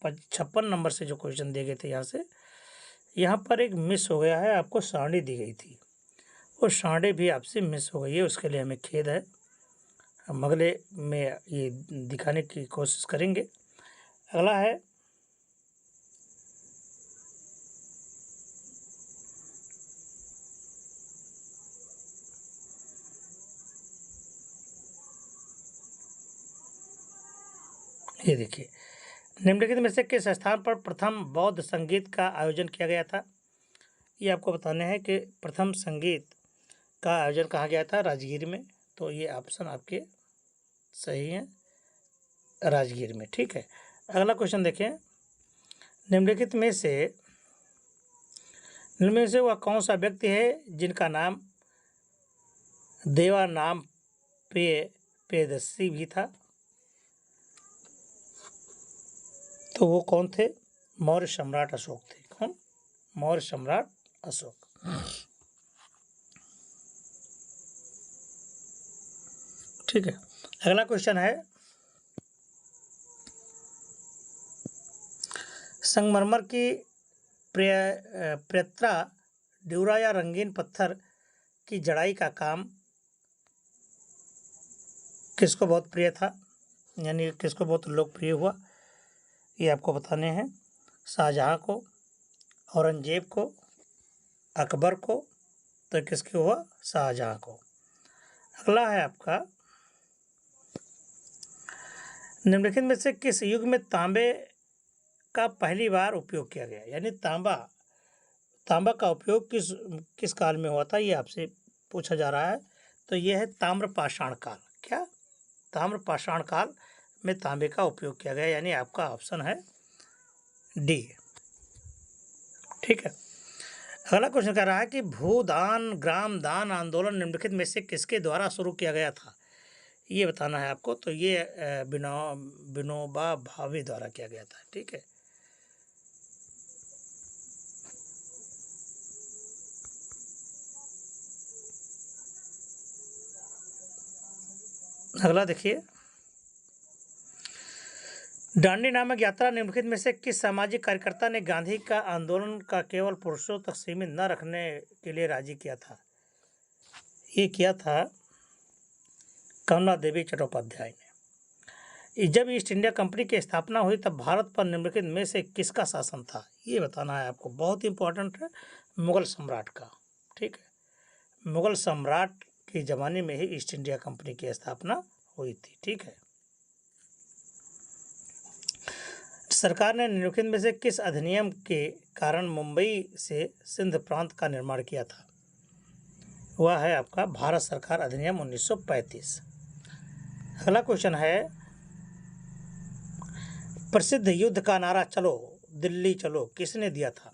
56 नंबर से जो क्वेश्चन दिए गए थे यहाँ पर एक मिस हो गया है, आपको सारणी दी गई थी, वो सारणी भी आपसे मिस हो गई है, उसके लिए हमें खेद है। हम अगले में ये दिखाने की कोशिश करेंगे। अगला है ये देखिए, निम्नलिखित में से किस स्थान पर प्रथम बौद्ध संगीत का आयोजन किया गया था। ये आपको बताना है कि प्रथम संगीत का आयोजन कहाँ गया था, राजगीर में। तो ये ऑप्शन आपके सही हैं, राजगीर में। ठीक है, अगला क्वेश्चन देखें। निम्नलिखित में से वह कौन सा व्यक्ति है जिनका नाम देवा नाम पेयदस्सी भी था। तो वो कौन थे, मौर्य सम्राट अशोक थे। कौन, मौर्य सम्राट अशोक। ठीक है, अगला क्वेश्चन है संगमरमर की प्रेत्रा ड्यूरा या रंगीन पत्थर की जड़ाई का काम किसको बहुत प्रिय था, यानी किसको बहुत लोकप्रिय हुआ, ये आपको बताने हैं। शाहजहां को, औरंगजेब को, अकबर को, तो किसके हुआ, शाहजहां को। अगला है आपका निम्नलिखित में से किस युग में तांबे का पहली बार उपयोग किया गया, यानी तांबा का उपयोग किस काल में हुआ था, ये आपसे पूछा जा रहा है। तो ये है ताम्रपाषाण काल। क्या, ताम्रपाषाण काल में तांबे का उपयोग किया गया, यानी आपका ऑप्शन है डी। ठीक है, अगला क्वेश्चन कह रहा है कि भूदान ग्राम दान आंदोलन निम्नलिखित में से किसके द्वारा शुरू किया गया था, ये बताना है आपको। तो ये विनोबा भावे द्वारा किया गया था। ठीक है, अगला देखिए, दांडी नामक यात्रा निम्नलिखित में से किस सामाजिक कार्यकर्ता ने गांधी का आंदोलन का केवल पुरुषों तक सीमित न रखने के लिए राजी किया था। ये किया था कमला देवी चट्टोपाध्याय ने। जब ईस्ट इंडिया कंपनी की स्थापना हुई तब भारत पर निम्नलिखित में से किसका शासन था, ये बताना है आपको, बहुत इंपॉर्टेंट है, मुगल सम्राट का। ठीक है, मुगल सम्राट के ज़माने में ही ईस्ट इंडिया कंपनी की स्थापना हुई थी। ठीक है, सरकार ने निम्नलिखित में से किस अधिनियम के कारण मुंबई से सिंध प्रांत का निर्माण किया था, वह है आपका भारत सरकार अधिनियम 1935। अगला क्वेश्चन है प्रसिद्ध युद्ध का नारा चलो दिल्ली चलो किसने दिया था।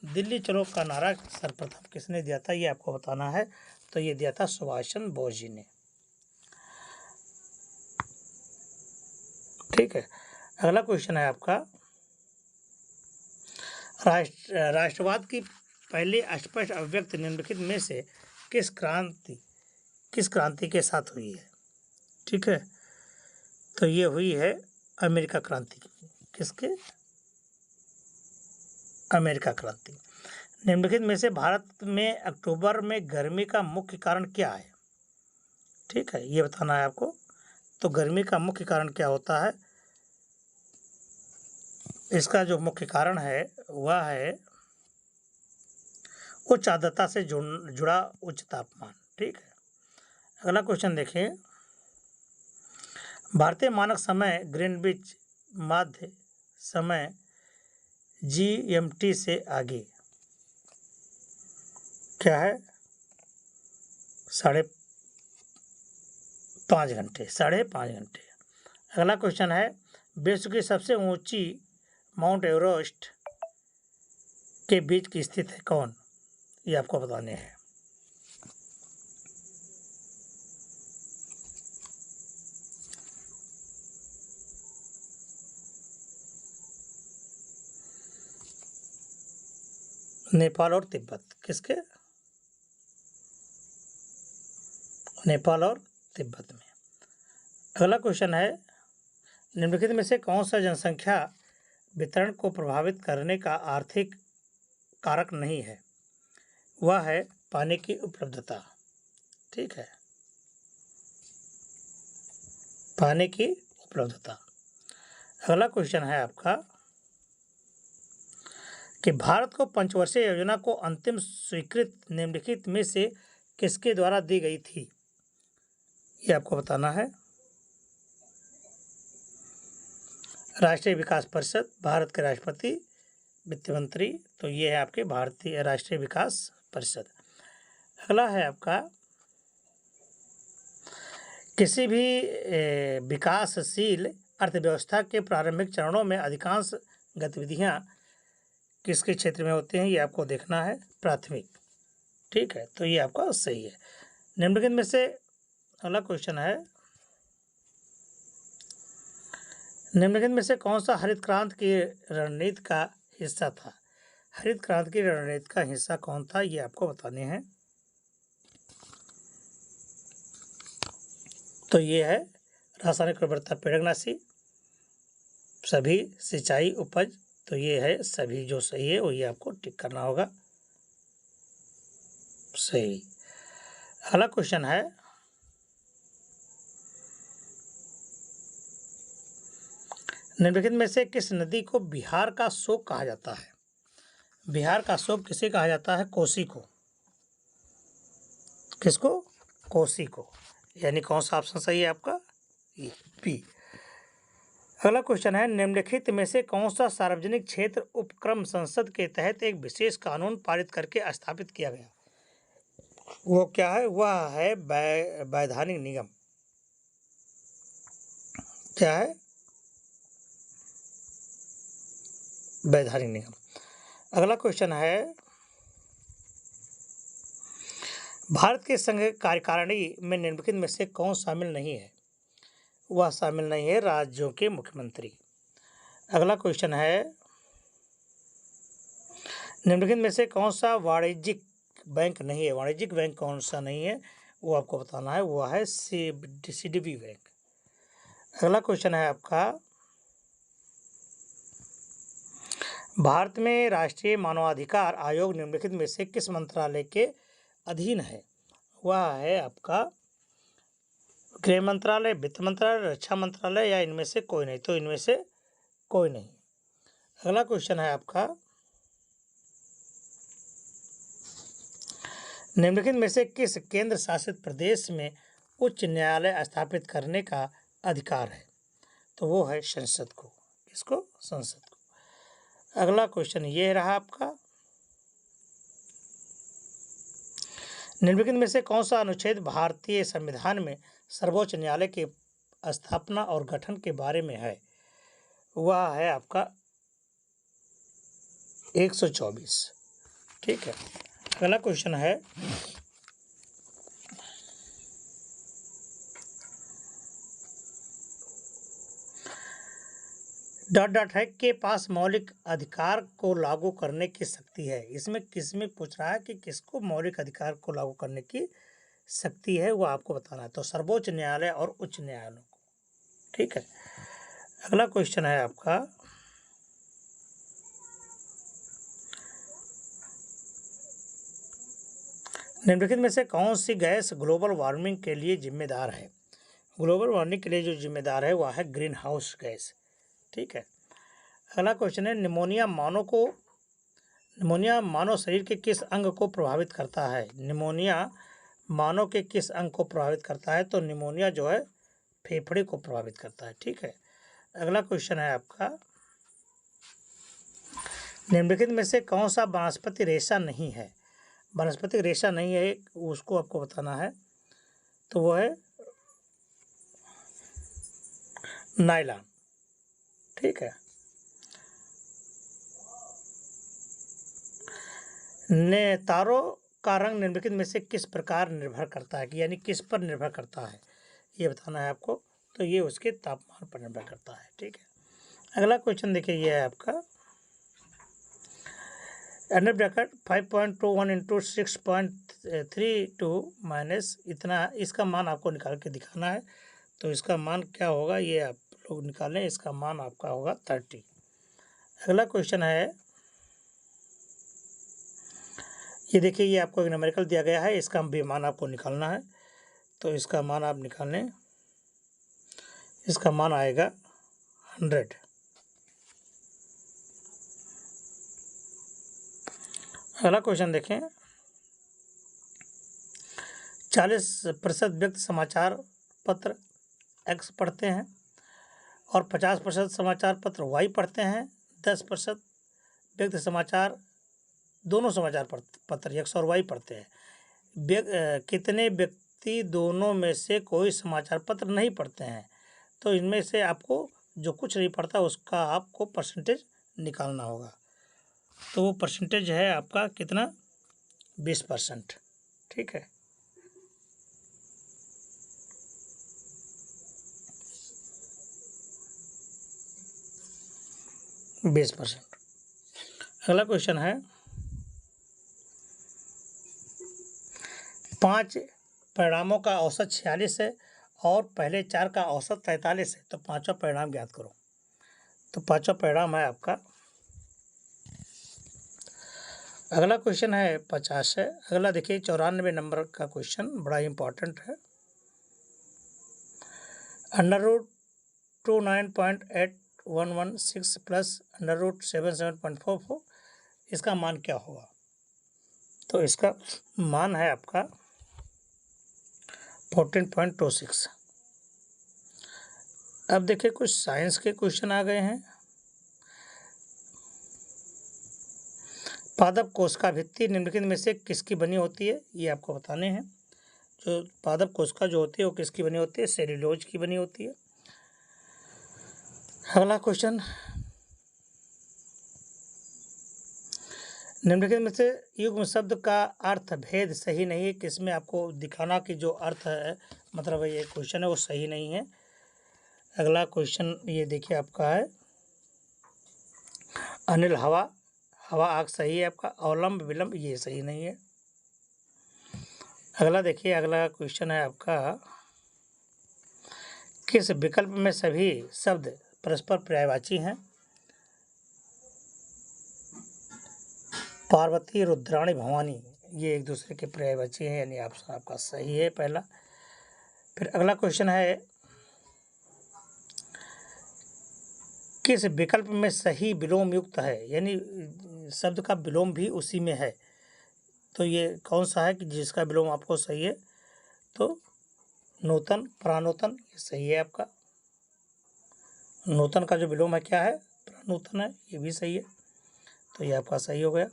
दिल्ली चलो का नारा सर्वप्रथम किसने दिया था, ये आपको बताना है। तो ये दिया था सुभाष चंद्र बोस जी ने। ठीक है, अगला क्वेश्चन है आपका राष्ट्रवाद की पहली स्पष्ट अभिव्यक्ति निम्नलिखित में से किस क्रांति के साथ हुई है। ठीक है, तो ये हुई है अमेरिका क्रांति। किसके, अमेरिका क्रांति। निम्नलिखित में से भारत में अक्टूबर में गर्मी का मुख्य कारण क्या है। ठीक है, ये बताना है आपको। तो गर्मी का मुख्य कारण क्या होता है, इसका जो मुख्य कारण है वह है उच्च आर्द्रता से जुड़ा उच्च तापमान। ठीक है, अगला क्वेश्चन देखिए। भारतीय मानक समय ग्रीनविच मध्य समय GMT से आगे क्या है? 5.5 घंटे। अगला क्वेश्चन है, विश्व की सबसे ऊंची माउंट एवरेस्ट के बीच की स्थित है कौन? ये आपको बताने हैं। नेपाल और तिब्बत। किसके? नेपाल और तिब्बत में। अगला क्वेश्चन है, निम्नलिखित में से कौन सा जनसंख्या वितरण को प्रभावित करने का आर्थिक कारक नहीं है? वह है पानी की उपलब्धता। ठीक है, पानी की उपलब्धता। अगला क्वेश्चन है आपका कि भारत को पंचवर्षीय योजना को अंतिम स्वीकृति निम्नलिखित में से किसके द्वारा दी गई थी? ये आपको बताना है। राष्ट्रीय विकास परिषद, भारत के राष्ट्रपति, वित्त मंत्री, तो ये है आपके भारतीय राष्ट्रीय विकास परिषद। अगला है आपका, किसी भी विकासशील अर्थव्यवस्था के प्रारंभिक चरणों में अधिकांश गतिविधियां किसके क्षेत्र में होती हैं? ये आपको देखना है, प्राथमिक। ठीक है, तो ये आपका सही है। निम्नलिखित में से अगला क्वेश्चन है, निम्नलिखित में से कौन सा हरित क्रांति की रणनीति का हिस्सा था? हरित क्रांति की रणनीति का हिस्सा कौन था? ये आपको बताने हैं। तो ये है रासायनिक उर्वरता, पेड़नाशी, सभी सिंचाई, उपज। तो ये है सभी, जो सही है वो ये आपको टिक करना होगा, सही। अगला क्वेश्चन है, निम्नलिखित में से किस नदी को बिहार का शोक कहा जाता है? बिहार का शोक किसे कहा जाता है? कोसी को। किसको? कोसी को। यानी कौन सा ऑप्शन सही है आपका? ये बी। अगला क्वेश्चन है, निम्नलिखित में से कौन सा सार्वजनिक क्षेत्र उपक्रम संसद के तहत एक विशेष कानून पारित करके स्थापित किया गया? वो क्या है? वह है वैधानिक निगम। क्या है? वैधानिक निगम। अगला क्वेश्चन है, भारत के संघ कार्यकारिणी में निम्नलिखित में से कौन शामिल नहीं है? वह शामिल नहीं है राज्यों के मुख्यमंत्री। अगला क्वेश्चन है, निम्नलिखित में से कौन सा वाणिज्यिक बैंक नहीं है? वाणिज्यिक बैंक कौन सा नहीं है वो आपको बताना है, वो है CDB बैंक। अगला क्वेश्चन है आपका, भारत में राष्ट्रीय मानवाधिकार आयोग निम्नलिखित में से किस मंत्रालय के अधीन है? वह है आपका गृह मंत्रालय, वित्त मंत्रालय, रक्षा मंत्रालय, या इनमें से कोई नहीं? तो इनमें से कोई नहीं। अगला क्वेश्चन है आपका, निम्नलिखित में से किस केंद्र शासित प्रदेश में उच्च न्यायालय स्थापित करने का अधिकार है? तो वो है संसद को। किसको? संसद को। अगला क्वेश्चन ये रहा आपका, निम्नलिखित में से कौन सा अनुच्छेद भारतीय संविधान में सर्वोच्च न्यायालय की स्थापना और गठन के बारे में है? वह है आपका 124। ठीक है, अगला क्वेश्चन है, डॉट है के पास मौलिक अधिकार को लागू करने की शक्ति है। इसमें किसमें पूछ रहा है कि किसको मौलिक अधिकार को लागू करने की शक्ति है, वो आपको बताना है। तो सर्वोच्च न्यायालय और उच्च न्यायालयों को। ठीक है, अगला क्वेश्चन है आपका, निम्नलिखित में से कौन सी गैस ग्लोबल वार्मिंग के लिए जिम्मेदार है? ग्लोबल वार्मिंग के लिए जो जिम्मेदार है वह है ग्रीन हाउस गैस। ठीक है, अगला क्वेश्चन है, निमोनिया मानव शरीर के किस अंग को प्रभावित करता है? निमोनिया मानव के किस अंग को प्रभावित करता है? तो निमोनिया जो है फेफड़े को प्रभावित करता है। ठीक है। अगला क्वेश्चन है आपका, निम्नलिखित में से कौन सा वनस्पति रेशा नहीं है? वनस्पति रेशा नहीं है उसको आपको बताना है, तो वो है नायलॉन। ठीक है। तारों का रंग निम्नलिखित में से किस प्रकार निर्भर करता है, कि यानी किस पर निर्भर करता है, ये बताना है आपको। तो ये उसके तापमान पर निर्भर करता है। ठीक है। अगला क्वेश्चन देखिए, ये है आपका, अंडर ब्रैकेट 5.21 इंटू 6.32 माइनस इतना, इसका मान आपको निकाल के दिखाना है। तो इसका मान क्या होगा, ये आप लोग निकालें। इसका मान आपका होगा 30। अगला क्वेश्चन है, ये देखिए, ये आपको एक न्यूमेरिकल दिया गया है, इसका भी मान आपको निकालना है। तो इसका मान आप निकाल लें, इसका मान आएगा 100। अगला क्वेश्चन देखें, 40% व्यक्ति समाचार पत्र X पढ़ते हैं और 50% समाचार पत्र Y पढ़ते हैं। 10% व्यक्ति दोनों समाचार पत्र X और Y पढ़ते हैं। कितने व्यक्ति दोनों में से कोई समाचार पत्र नहीं पढ़ते हैं? तो इनमें से आपको जो कुछ नहीं पढ़ता उसका आपको परसेंटेज निकालना होगा। तो वो परसेंटेज है आपका कितना, 20%। ठीक है। अगला क्वेश्चन है, 5 परिणामों का औसत 46 है और पहले 4 का औसत 43 है। तो पांचवा परिणाम ज्ञात करो। तो पांचवा परिणाम है आपका, अगला क्वेश्चन है 50 है। अगला देखिए 94 नंबर का क्वेश्चन बड़ा इंपॉर्टेंट है। √29.8116 प्लस √77.44, इसका मान क्या होगा? तो इसका मान है आपका 14.26। अब देखिए कुछ साइंस के क्वेश्चन आ गए हैं। पादप कोशिका भित्ति निम्नलिखित में से किसकी बनी होती है? ये आपको बताने हैं। जो पादप कोशिका जो होती है वो किसकी बनी होती है? सेल्यूलोज की बनी होती है। अगला क्वेश्चन, निम्नलिखित में से युग्म शब्द का अर्थ भेद सही नहीं है, किसमें आपको दिखाना कि जो अर्थ है, मतलब ये क्वेश्चन है वो सही नहीं है। अगला क्वेश्चन ये देखिए आपका है, अनिल हवा आग सही है आपका। अवलंब विलंब ये सही नहीं है। अगला देखिए, अगला क्वेश्चन है आपका, किस विकल्प में सभी शब्द परस्पर पर्यायवाची हैं? पार्वती, रुद्राणी, भवानी ये एक दूसरे के पर्यायवाची हैं, यानी ऑप्शन आपका सही है पहला। फिर अगला क्वेश्चन है, किस विकल्प में सही विलोम युक्त है, यानी शब्द का विलोम भी उसी में है। तो ये कौन सा है कि जिसका विलोम आपको सही है? तो नूतन, प्रानूतन ये सही है आपका। नूतन का जो विलोम है क्या है? प्रानूतन है, ये भी सही है। तो ये आपका सही हो गया।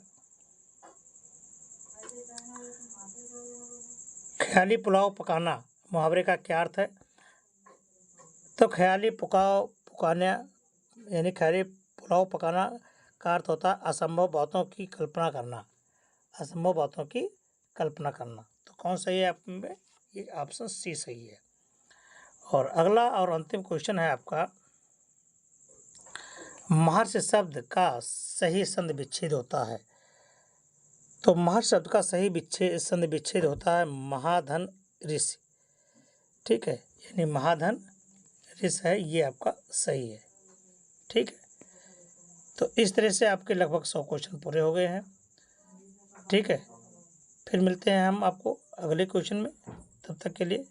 ख्याली पुलाव पकाना मुहावरे का क्या अर्थ है? तो ख्याली पकाना यानी ख्याली पुलाव पकाना का अर्थ होता है असंभव बातों की कल्पना करना। असंभव बातों की कल्पना करना। तो कौन सही है आप में? ये ऑप्शन सी सही है। और अगला और अंतिम क्वेश्चन है आपका, महर्षि शब्द का सही संधि विच्छेद होता है। तो महर्षि शब्द का सही संधि विच्छेद होता है महाधन ऋषि। ठीक है, यानी महाधन ऋषि है, ये आपका सही है। ठीक है, तो इस तरह से आपके लगभग 100 क्वेश्चन पूरे हो गए हैं। ठीक है, फिर मिलते हैं हम आपको अगले क्वेश्चन में, तब तक के लिए।